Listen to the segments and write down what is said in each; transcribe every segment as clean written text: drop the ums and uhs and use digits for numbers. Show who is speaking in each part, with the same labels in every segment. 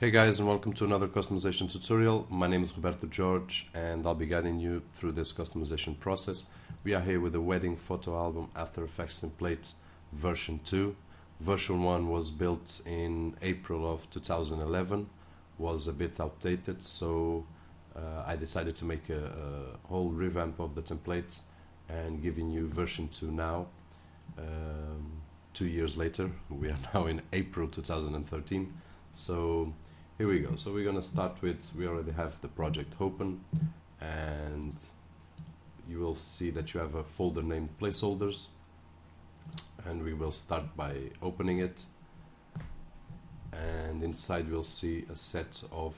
Speaker 1: Hey guys, and welcome to another customization tutorial. My name is Roberto George and I'll be guiding you through this customization process. We are here with the wedding photo album After Effects template version 2. Version 1 was built in April of 2011, was a bit outdated, so I decided to make a whole revamp of the template and giving you version 2 now. 2 years later, we are now in April 2013. So here we go. So we're going to start with, we already have the project open, and you will see that you have a folder named placeholders, and we will start by opening it, and inside we'll see a set of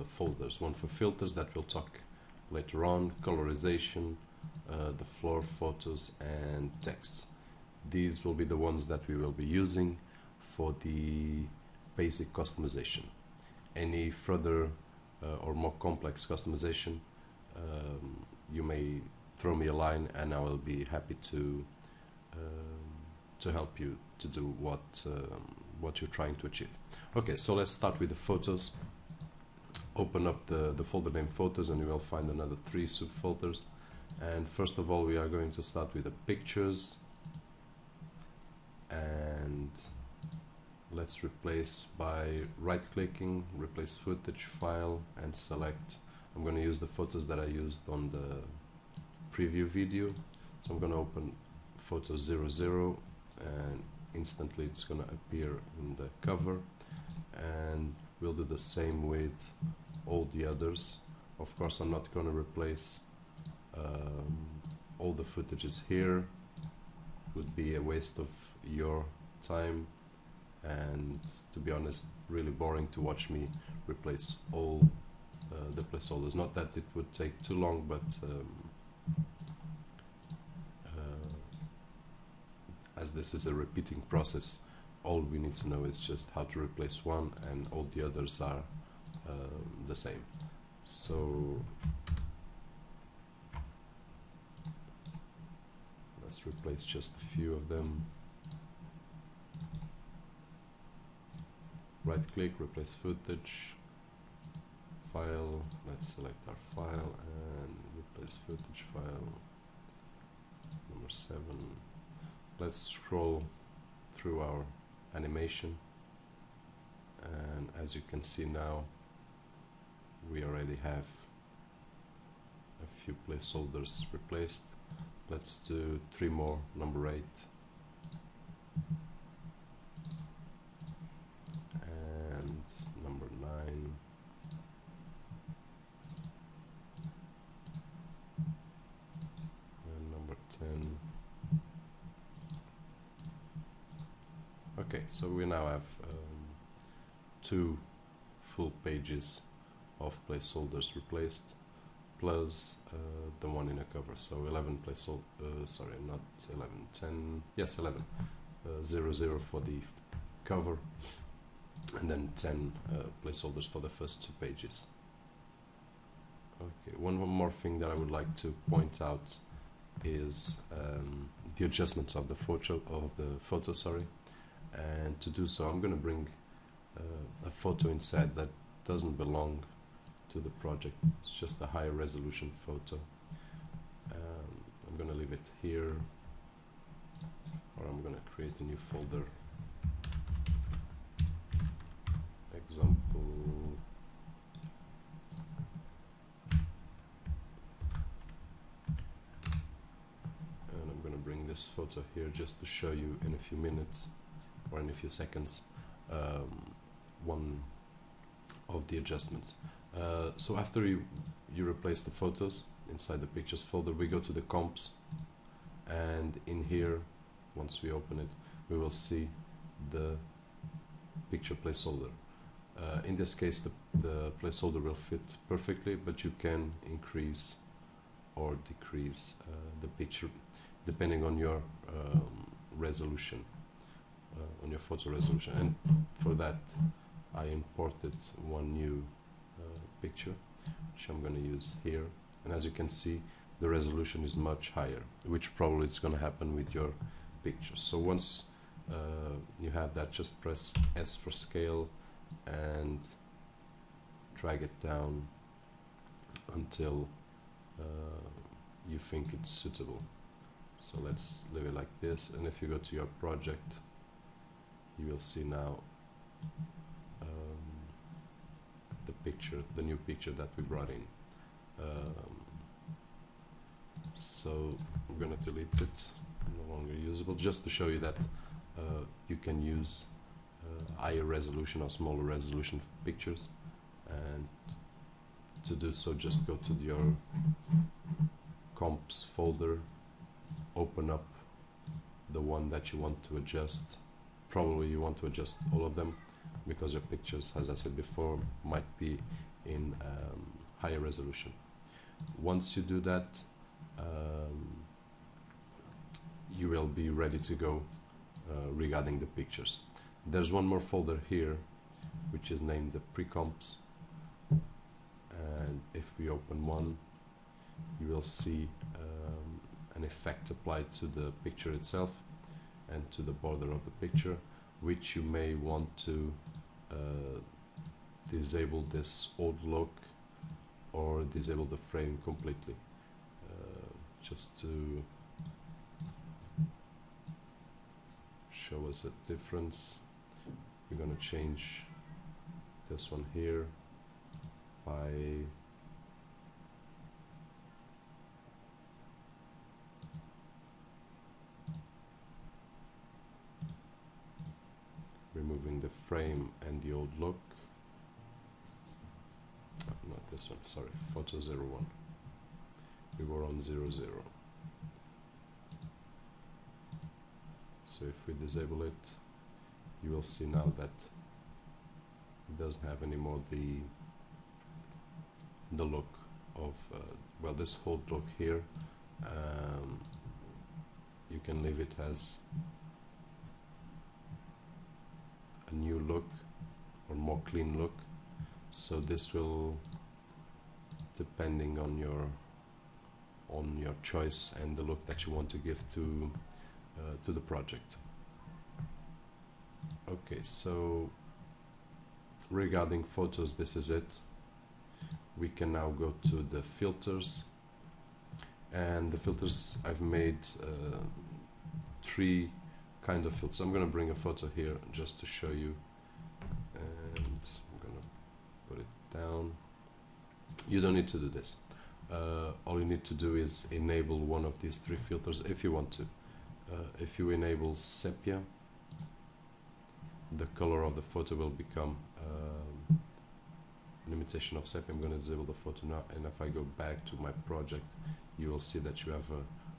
Speaker 1: folders, one for filters that we'll talk later on, colorization, the floor photos, and texts. These will be the ones that we will be using for the basic customization. Any further or more complex customization, you may throw me a line and I will be happy to help you to do what you're trying to achieve. Okay, so let's start with the photos. Open up the folder named photos and you will find another 3 subfolders. And first of all, we are going to start with the pictures, and let's replace by right-clicking, replace footage, file, and select. I'm going to use the photos that I used on the preview video. So I'm going to open photo 00 and instantly it's going to appear in the cover, and we'll do the same with all the others. Of course, I'm not going to replace all the footages here. Would be a waste of your time, and to be honest, really boring to watch me replace all the placeholders. Not that it would take too long, but as this is a repeating process, all we need to know is just how to replace one, and all the others are the same. So let's replace just a few of them. Right click, replace footage, file, let's select our file and replace footage, file number 7. Let's scroll through our animation, and as you can see now, we already have a few placeholders replaced. Let's do 3 more, number 8. And number 9. And number 10. Okay, so we now have 2 full pages of placeholders replaced, plus the one in a cover. So 11 placeholders, sorry, not 11, 10, yes, 11, 00 for the cover, and then 10 placeholders for the first 2 pages. Okay, one more thing that I would like to point out is the adjustments of the photo, sorry. And to do so, I'm going to bring a photo inside that doesn't belong to the project. It's just a higher resolution photo. I'm going to leave it here, or I'm going to create a new folder. Example. And I'm going to bring this photo here just to show you in a few minutes or in a few seconds one of the adjustments. So after you replace the photos inside the pictures folder, we go to the comps, and in here, once we open it, we will see the picture placeholder. In this case, the placeholder will fit perfectly, but you can increase or decrease the picture depending on your resolution, on your photo resolution. And for that, I imported one new picture, which I'm going to use here. And as you can see, the resolution is much higher, which probably is going to happen with your picture. So once you have that, just press S for scale and drag it down until you think it's suitable. So let's leave it like this, and if you go to your project, you will see now the picture, the new picture that we brought in. So I'm gonna delete it, no longer usable, just to show you that you can use higher resolution or smaller resolution pictures, and to do so just go to your comps folder, open up the one that you want to adjust. Probably you want to adjust all of them because your pictures, as I said before, might be in higher resolution. Once you do that, you will be ready to go regarding the pictures. There's one more folder here which is named the pre-comps, and if we open one, you will see an effect applied to the picture itself and to the border of the picture, which you may want to disable this old look or disable the frame completely, just to show us a difference. We're going to change this one here by removing the frame and the old look. Not this one, sorry, photo 01. We were on 00. So if we disable it, you will see now that it doesn't have anymore the look of well, this whole look here. You can leave it as a new look or more clean look. So this will, depending on your choice and the look that you want to give to the project. Okay, so regarding photos, this is it. We can now go to the filters, and the filters, I've made 3 kind of filters. I'm going to bring a photo here just to show you, and I'm going to put it down. You don't need to do this. All you need to do is enable one of these 3 filters if you want to. If you enable sepia, the color of the photo will become an imitation of sepia. I'm going to disable the photo now, and if I go back to my project, you will see that you have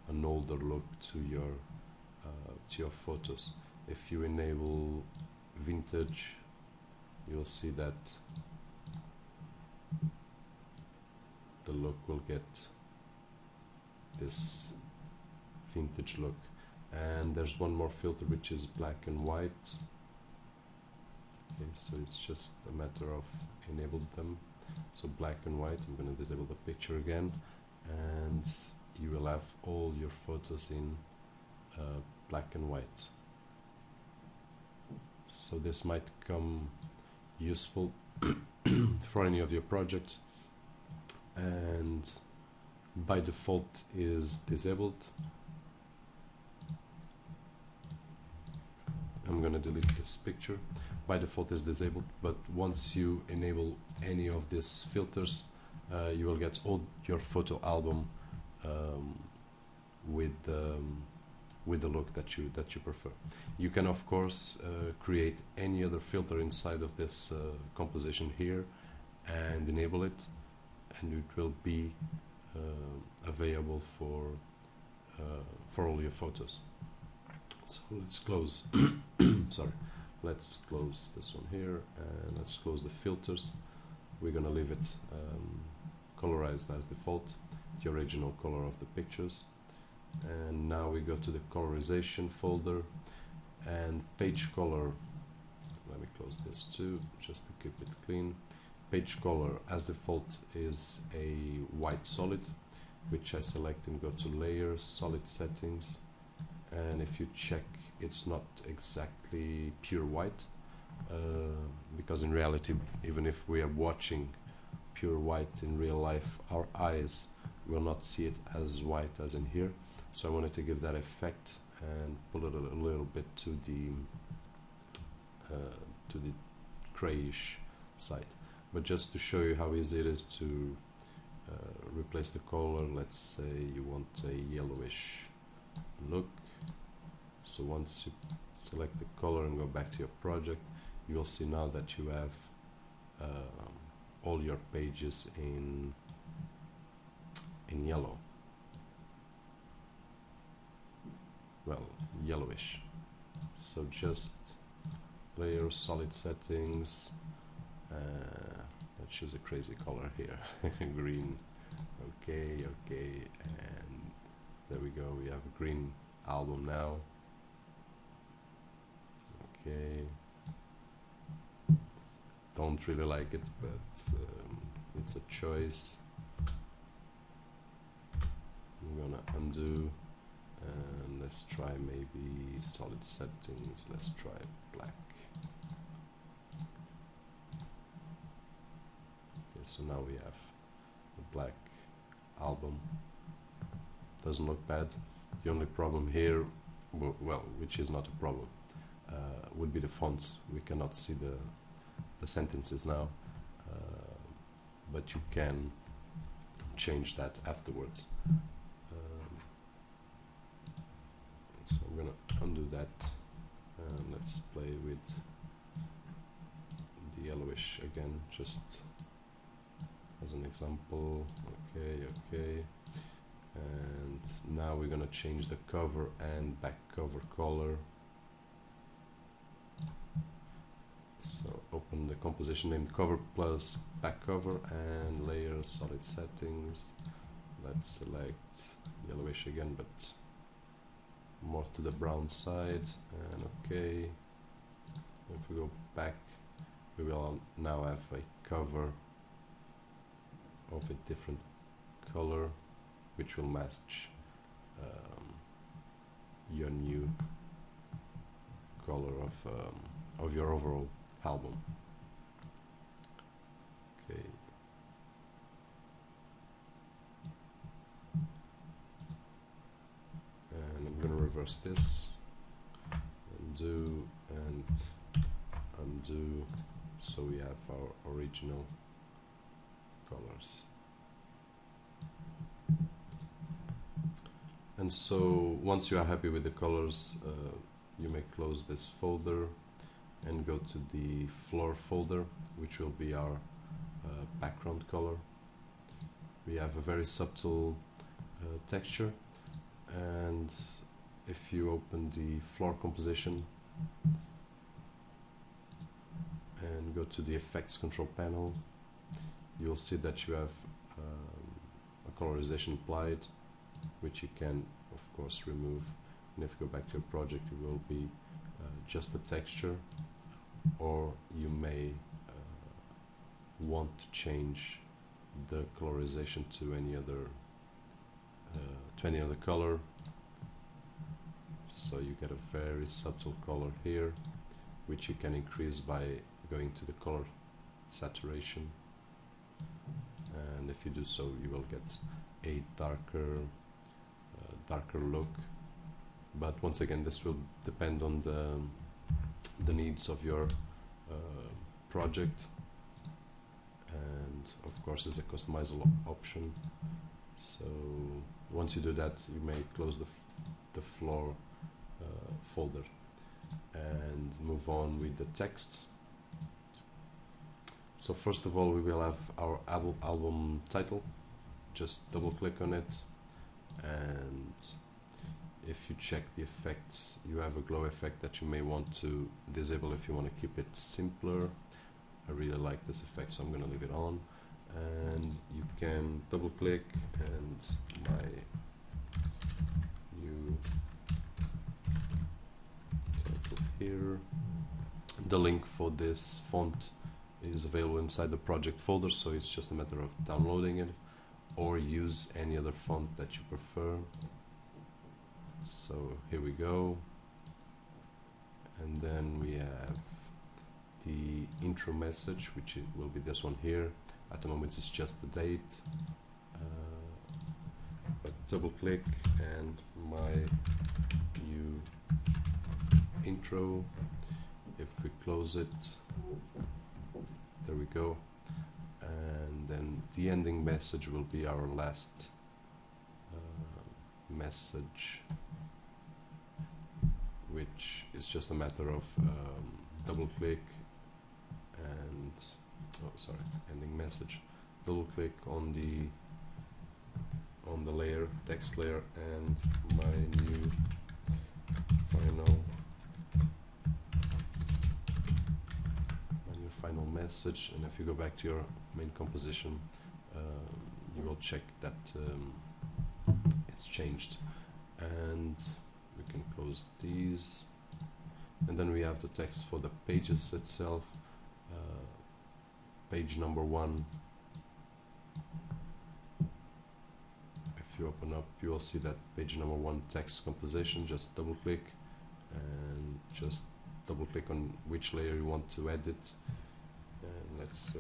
Speaker 1: an older look to your photos. If you enable vintage, you'll see that the look will get this vintage look. And there's one more filter which is black and white. Okay, so it's just a matter of enable them. So black and white, I'm going to disable the picture again, and you will have all your photos in black and white. So this might come useful for any of your projects, and by default is disabled. I'm going to delete this picture. By default is disabled, but once you enable any of these filters, you will get all your photo album with the look that you prefer. You can of course create any other filter inside of this composition here and enable it, and it will be available for all your photos. So let's close sorry, let's close this one here, and let's close the filters. We're gonna leave it colorized as default, the original color of the pictures. And now we go to the colorization folder, and page color, let me close this too just to keep it clean. Page color as default is a white solid, which I select and go to layers, solid settings, and if you check, it's not exactly pure white, because in reality, even if we are watching pure white in real life, our eyes will not see it as white as in here. So I wanted to give that effect and pull it a little bit to the grayish side. But just to show you how easy it is to replace the color, let's say you want a yellowish look. So once you select the color and go back to your project, you will see now that you have all your pages in yellow. Well, yellowish. So just layer, solid settings, let's choose a crazy color here. Green. Okay, and there we go, we have a green album now. Okay, don't really like it, but it's a choice. I'm gonna undo, and let's try maybe solid settings. Let's try black. Okay, so now we have a black album. Doesn't look bad. The only problem here, well, which is not a problem, would be the fonts. We cannot see the sentences now, but you can change that afterwards. So I'm gonna undo that, and let's play with the yellowish again, just as an example. Okay, and now we're gonna change the cover and back cover color. So open the composition named cover plus back cover and layer, solid settings. Let's select yellowish again, but more to the brown side, and okay. If we go back, we will now have a cover of a different color, which will match your new color of your overall album. Okay. And I'm going to reverse this, undo and undo, so we have our original colors. And so once you are happy with the colors, you may close this folder and go to the floor folder, which will be our background color. We have a very subtle texture, and if you open the floor composition and go to the effects control panel, you'll see that you have a colorization applied, which you can of course remove. And if you go back to your project, it will be just the texture, or you may want to change the colorization to any other color. So you get a very subtle color here, which you can increase by going to the color saturation, and if you do so, you will get a darker look. But once again, this will depend on the needs of your project, and of course is a customizable option. So once you do that, you may close the floor folder and move on with the texts. So first of all, we will have our album title. Just double click on it, and if you check the effects, you have a glow effect that you may want to disable if you want to keep it simpler. I really like this effect, so I'm going to leave it on. And you can double click, and my new title here. The link for this font is available inside the project folder, so it's just a matter of downloading it, or use any other font that you prefer. So here we go, and then we have the intro message, which will be this one here. At the moment it's just the date, but double click and my new intro. If we close it, there we go, and then the ending message will be our last message, which is just a matter of double click and ending message, double click on the layer, text layer, and my new final message. And if you go back to your main composition, you will check that it's changed. And we can close these, and then we have the text for the pages itself. Page number 1. If you open up, you will see that page number 1 text composition. Just double click and just double click on which layer you want to edit, and let's say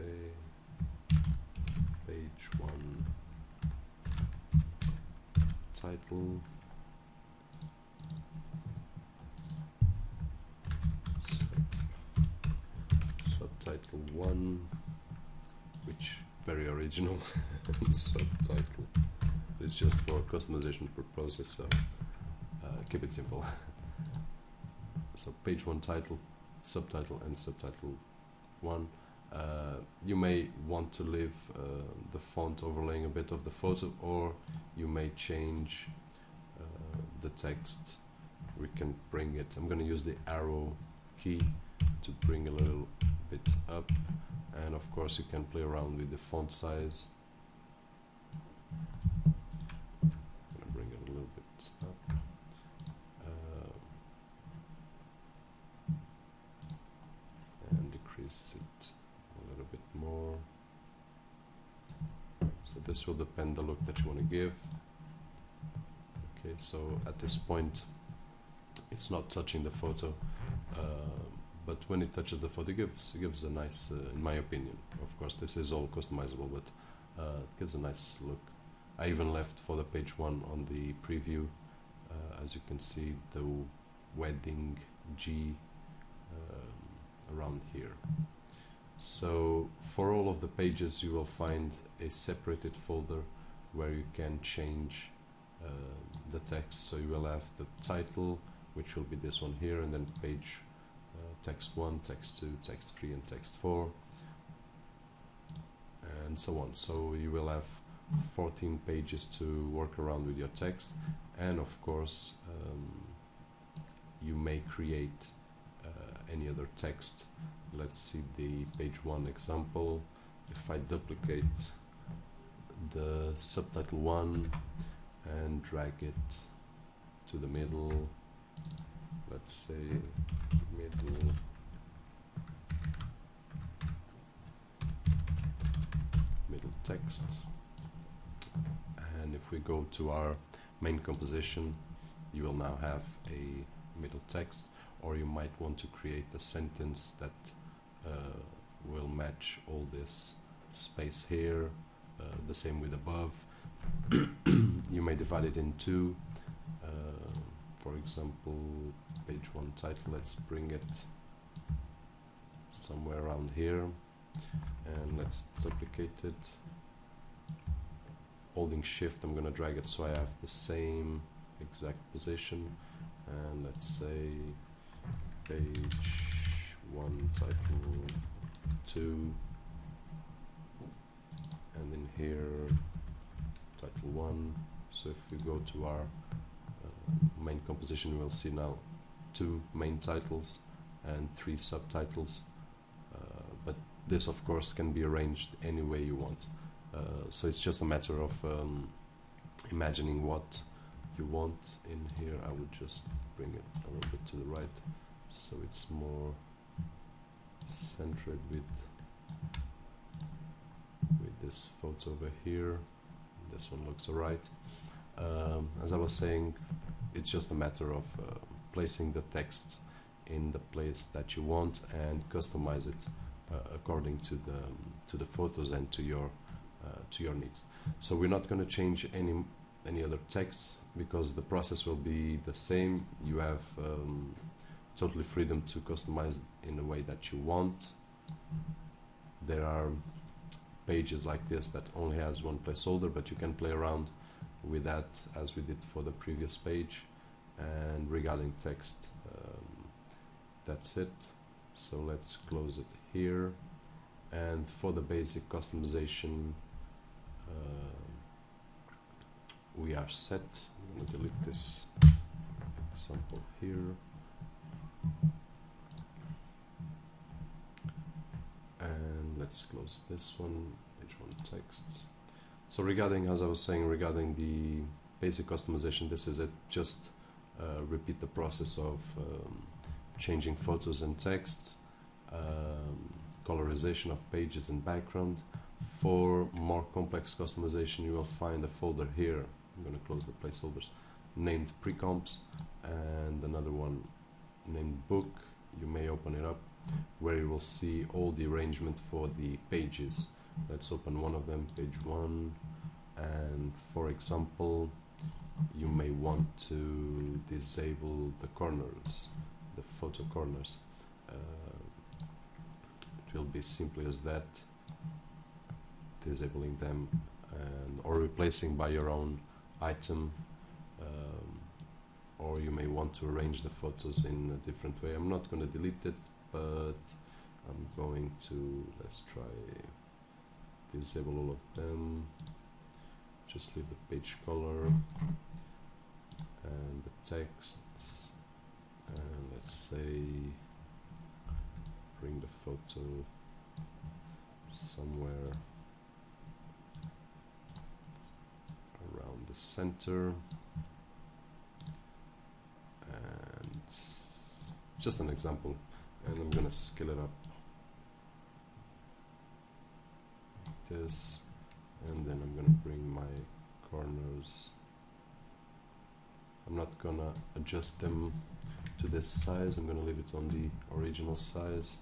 Speaker 1: page 1 title, subtitle 1, which very original subtitle. It's just for customization purposes, so keep it simple. So page 1 title, subtitle, and subtitle 1. You may want to leave the font overlaying a bit of the photo, or you may change the text. We can bring it, I'm going to use the arrow key to bring a little bit up, and of course you can play around with the font size. I'm going to bring it a little bit up. And decrease it a little bit more. So this will depend the look that you want to give. Okay, so at this point it's not touching the photo, but when it touches the photo, it gives a nice, in my opinion, of course this is all customizable, but it gives a nice look. I even left for the page 1 on the preview, as you can see, the wedding G around here. So for all of the pages you will find a separated folder where you can change the text. So you will have the title, which will be this one here, and then page text 1, text 2, text 3, and text 4, and so on. So you will have 14 pages to work around with your text, and of course you may create any other text. Let's see the page 1 example. If I duplicate the subtitle 1 and drag it to the middle, let's say middle text, and if we go to our main composition, you will now have a middle text, or you might want to create a sentence that will match all this space here, the same with above. You may divide it in two. For example, page 1 title, let's bring it somewhere around here, and let's duplicate it. Holding shift, I'm going to drag it so I have the same exact position, and let's say page 1 title 2, and in here title 1. So if we go to our main composition, we'll see now 2 main titles and 3 subtitles, but this of course can be arranged any way you want, so it's just a matter of imagining what you want. In here I would just bring it a little bit to the right so it's more centered with this photo over here. This one looks alright. As I was saying, it's just a matter of placing the text in the place that you want and customize it according to the photos and to your needs. So we're not going to change any other texts because the process will be the same. You have totally freedom to customize in the way that you want. There are pages like this that only has one placeholder, but you can play around with that as we did for the previous page. And regarding text, that's it. So let's close it here. And for the basic customization, we are set. I'm going to delete this example here. And let's close this one, page 1 texts. So regarding, as I was saying, regarding the basic customization, this is it. Just repeat the process of changing photos and texts, colorization of pages and background. For more complex customization, you will find a folder here. I'm going to close the placeholders, named Precomps, and another one named Book. You may open it up, where you will see all the arrangement for the pages. Let's open one of them, page 1, and for example, you may want to disable the corners, the photo corners. It will be simply as that, disabling them or replacing by your own item, or you may want to arrange the photos in a different way. I'm not going to delete it, but I'm going to, let's try disable all of them, just leave the page color and the text, and let's say bring the photo somewhere around the center, and just an example, and I'm gonna scale it up like this, and then I'm gonna bring my corners. I'm not gonna adjust them to this size, I'm gonna leave it on the original size.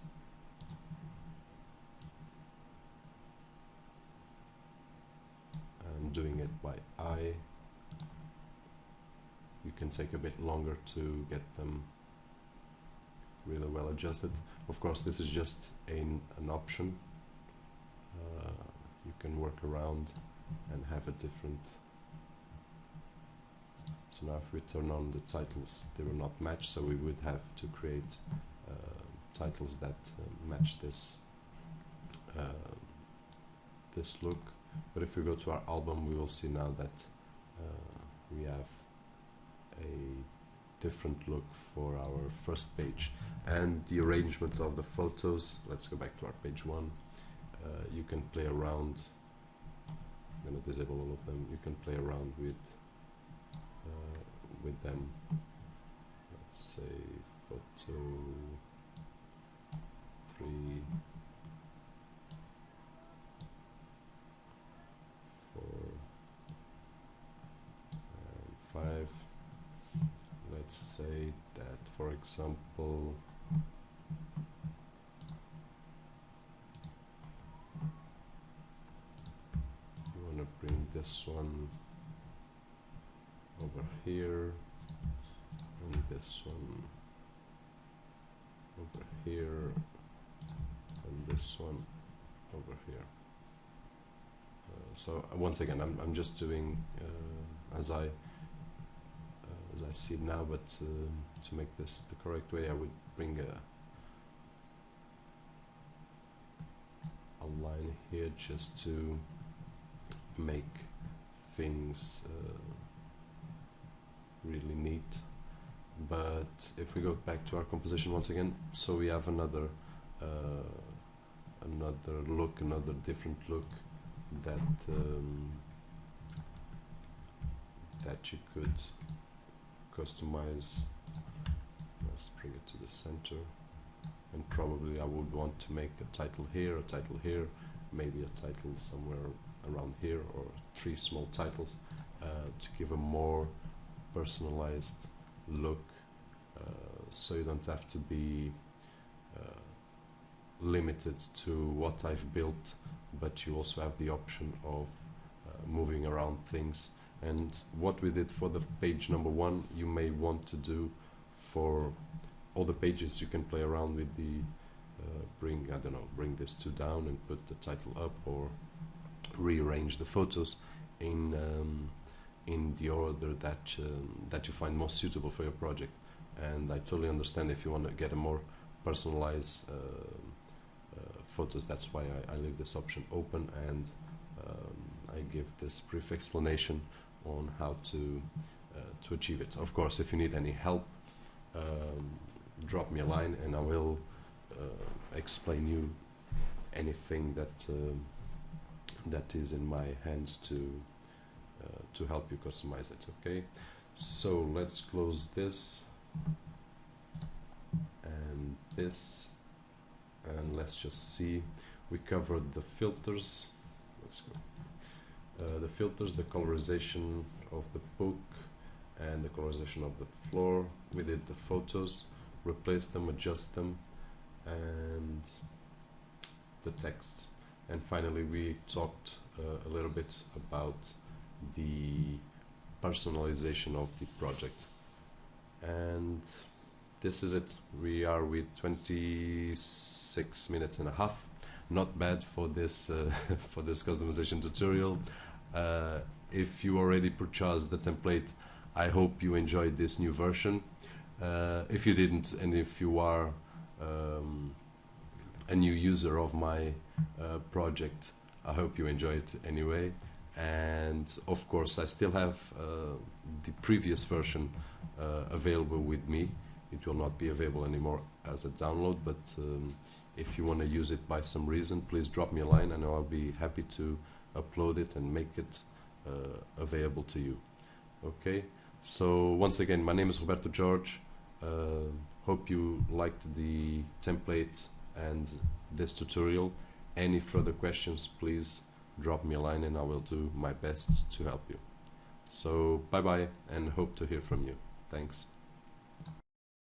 Speaker 1: I'm doing it by eye. You can take a bit longer to get them really well adjusted. Of course, this is just an option. You can work around and have a different. So now if we turn on the titles, they will not match, so we would have to create titles that match this this look. But if we go to our album, we will see now that we have a different look for our first page. And the arrangement of the photos, let's go back to our page 1. You can play around. I'm going to disable all of them. You can play around with them. Let's say photo 3, 4, and 5. Let's say that, for example, you want to bring this one over here and this one over here and this one over here. So once again, I'm just doing as I see it now, but to make this the correct way, I would bring a line here just to make things really neat. But if we go back to our composition once again, so we have another look, another different look that that you could customize. Let's bring it to the center, and probably I would want to make a title here, maybe a title somewhere around here, or 3 small titles to give a more personalized look, so you don't have to be limited to what I've built, but you also have the option of moving around things. And what we did for the page number 1, you may want to do for all the pages. You can play around with the bring this 2 down and put the title up, or rearrange the photos in the order that you find most suitable for your project. And I totally understand if you want to get a more personalized photos. That's why I leave this option open, and I give this brief explanation on how to achieve it. Of course, if you need any help, drop me a line and I will explain you anything that is in my hands to help you customize it. Okay, so let's close this and this, and let's just see. We covered the filters. Let's go. The filters, the colorization of the book, and the colorization of the floor. We did the photos, replace them, adjust them, and the text. And finally we talked a little bit about the personalization of the project. And this is it. We are with 26 minutes and a half. Not bad for this for this customization tutorial. If you already purchased the template, I hope you enjoyed this new version. If you didn't, and if you are a new user of my project, I hope you enjoy it anyway. And of course, I still have the previous version available with me. It will not be available anymore as a download, but if you want to use it by some reason, please drop me a line and I'll be happy to upload it and make it available to you. Okay, so once again, my name is Roberto Jorge. Hope you liked the template and this tutorial. Any further questions, please drop me a line and I will do my best to help you. So bye bye, and hope to hear from you. Thanks.